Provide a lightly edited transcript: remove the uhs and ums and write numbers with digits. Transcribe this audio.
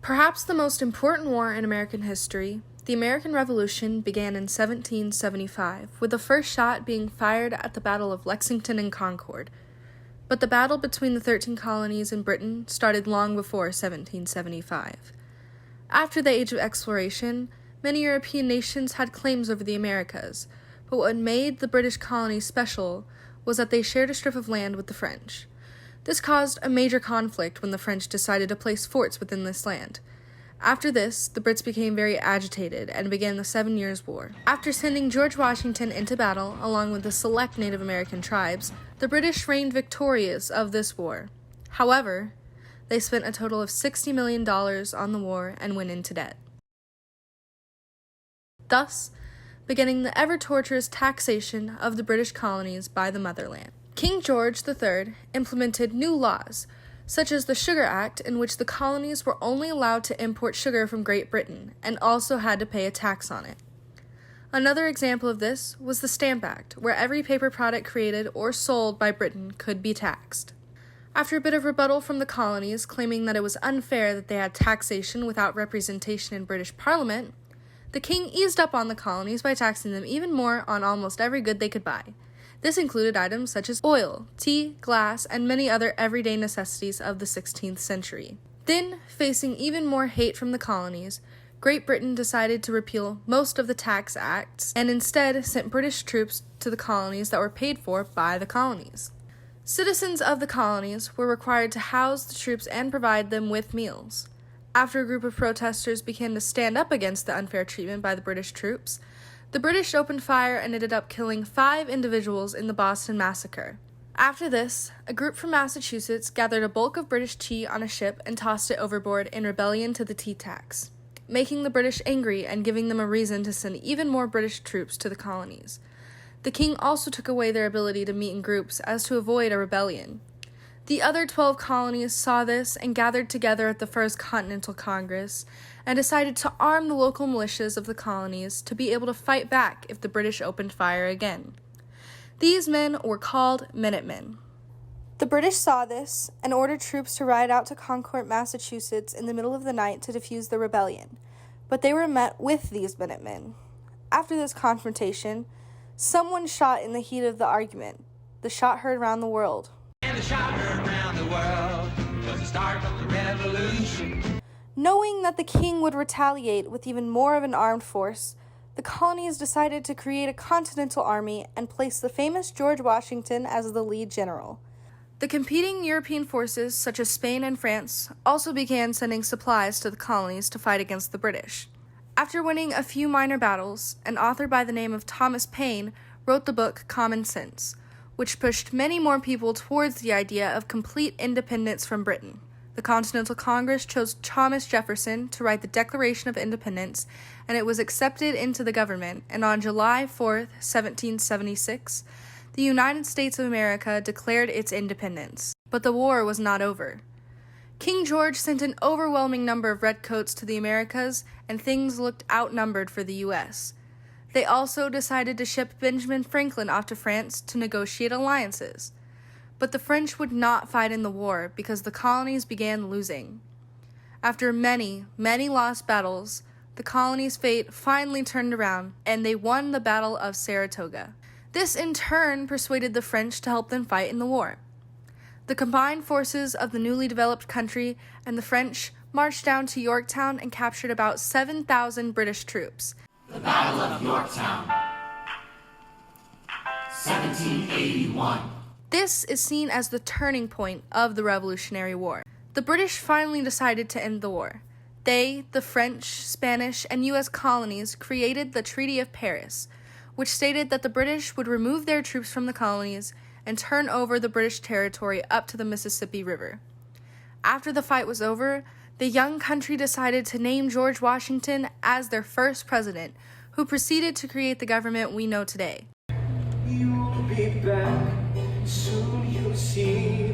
Perhaps the most important war in American history, the American Revolution began in 1775, with the first shot being fired at the Battle of Lexington and Concord. But the battle between the 13 colonies in Britain started long before 1775. After the Age of Exploration, many European nations had claims over the Americas, but what made the British colonies special was that they shared a strip of land with the French. This caused a major conflict when the French decided to place forts within this land. After this, the Brits became very agitated and began the 7 Years' War. After sending George Washington into battle along with the select Native American tribes, the British reigned victorious of this war. However, they spent a total of $60 million on the war and went into debt, thus beginning the ever-torturous taxation of the British colonies by the motherland. King George III implemented new laws, such as the Sugar Act, in which the colonies were only allowed to import sugar from Great Britain and also had to pay a tax on it. Another example of this was the Stamp Act, where every paper product created or sold by Britain could be taxed. After a bit of rebuttal from the colonies, claiming that it was unfair that they had taxation without representation in British Parliament, the king eased up on the colonies by taxing them even more on almost every good they could buy. This included items such as oil, tea, glass, and many other everyday necessities of the 16th century. Then, facing even more hate from the colonies, Great Britain decided to repeal most of the tax acts and instead sent British troops to the colonies that were paid for by the colonies. Citizens of the colonies were required to house the troops and provide them with meals. After a group of protesters began to stand up against the unfair treatment by the British troops, the British opened fire and ended up killing 5 individuals in the Boston Massacre. After this, a group from Massachusetts gathered a bulk of British tea on a ship and tossed it overboard in rebellion to the tea tax, making the British angry and giving them a reason to send even more British troops to the colonies. The king also took away their ability to meet in groups as to avoid a rebellion. The other 12 colonies saw this and gathered together at the First Continental Congress and decided to arm the local militias of the colonies to be able to fight back if the British opened fire again. These men were called Minutemen. The British saw this and ordered troops to ride out to Concord, Massachusetts in the middle of the night to defuse the rebellion, but they were met with these Minutemen. After this confrontation, someone shot in the heat of the argument. The shot heard around the world. And the shot heard around the world was the start of the revolution. Knowing that the king would retaliate with even more of an armed force, the colonies decided to create a continental army and place the famous George Washington as the lead general. The competing European forces, such as Spain and France, also began sending supplies to the colonies to fight against the British. After winning a few minor battles, an author by the name of Thomas Paine wrote the book Common Sense, which pushed many more people towards the idea of complete independence from Britain. The Continental Congress chose Thomas Jefferson to write the Declaration of Independence, and it was accepted into the government, and on July 4, 1776, the United States of America declared its independence. But the war was not over. King George sent an overwhelming number of redcoats to the Americas, and things looked outnumbered for the U.S. They also decided to ship Benjamin Franklin off to France to negotiate alliances. But the French would not fight in the war because the colonies began losing. After many, many lost battles, the colonies' fate finally turned around, and they won the Battle of Saratoga. This in turn persuaded the French to help them fight in the war. The combined forces of the newly developed country and the French marched down to Yorktown and captured about 7,000 British troops. The Battle of Yorktown, 1781. This is seen as the turning point of the Revolutionary War. The British finally decided to end the war. They, the French, Spanish, and U.S. colonies, created the Treaty of Paris, which stated that the British would remove their troops from the colonies and turn over the British territory up to the Mississippi River. After the fight was over, the young country decided to name George Washington as their first president, who proceeded to create the government we know today. You'll be back, soon you'll see